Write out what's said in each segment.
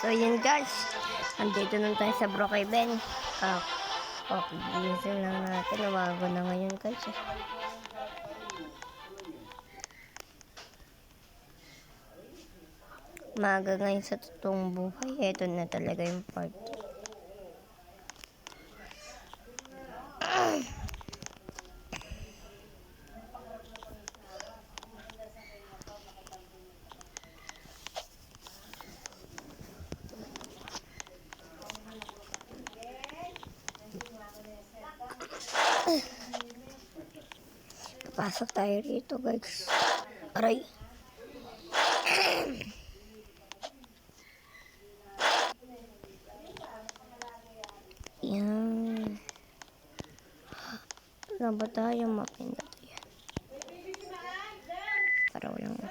So yun guys, andito na tayo sa Brookhaven. Okay, gising lang natin. Nawago na ngayon guys. Maaga ngayon sa totoong buhay. Ito na talaga yung party. Pasok tayo rito guys. Aray. Yan. Wala ba tayo mapindot yan? Para walang na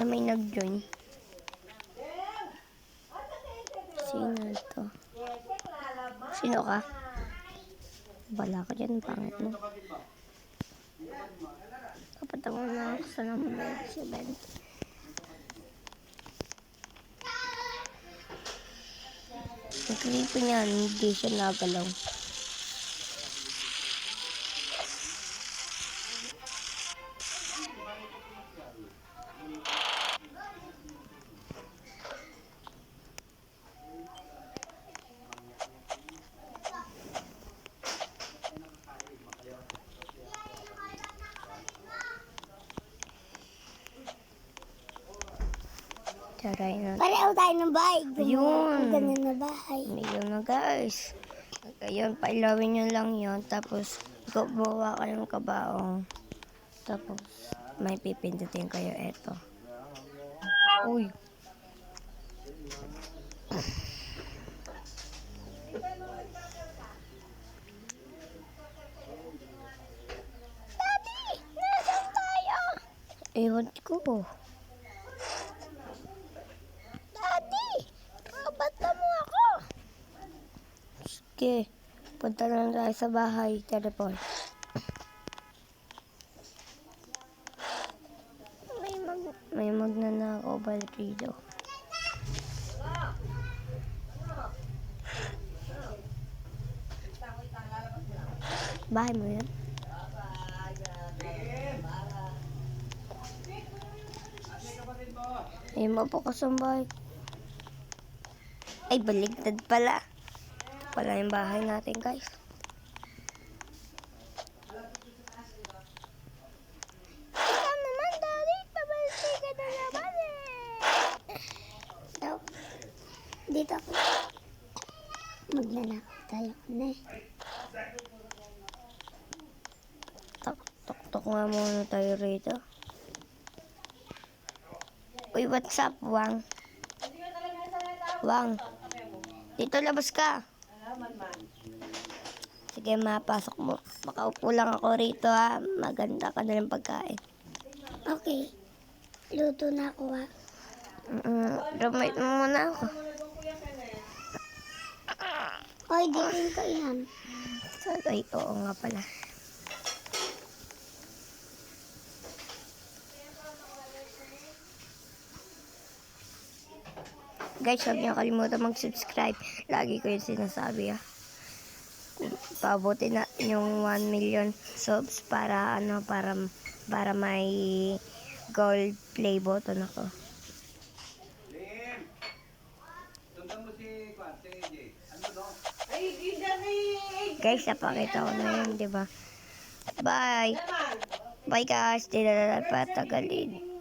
may nag-join. Sino to? Sino ka? Bala ka dyan, pangit mo. Kapatawag na ako sa number 7. Ang creepy niyan, hindi siya nagalaw. Taray na. Pareho tayo ng bahay. Ayun. Ang ganda na bahay. Ayun na guys. Ayun, pailawin nyo lang yun. Tapos, bawa kayo ng kabaong. Tapos, may pipindutin kayo eto. Uy. Daddy! Nasaan tayo? Ewan ko. Daddy! Robot na mo ako. Sige. Punta na lang tayo sa bahay. Teleport. May magnanakaw balik dito. Bahay mo yan? Ay, mabukas ang bahay. Ay, baligtad pala. Pala yung bahay natin, guys. Ikaw naman, Daddy. Pabalsi ka na naman eh. Nope. Dito ako. Magnanakaw tayo na eh. Tok nga muna tayo rito. Uy, what's up, Wang? Wang. Dito, labas ka. Sige, mapasok mo. Makaupo lang ako rito, ha. Maganda ka na ng pagkain. Okay. Luto na ako ha. Rumate mo muna ako. Oy, dikin ko yan. Ay, oo nga pala. Guys, huwag niyo kalimutan mag-subscribe. Lagi ko yung sinasabi, ha. Pabuti na yung 1 million subs para may gold play button ako. Guys, napakita ko na yun, di ba? Bye! Bye guys, di na patagalin.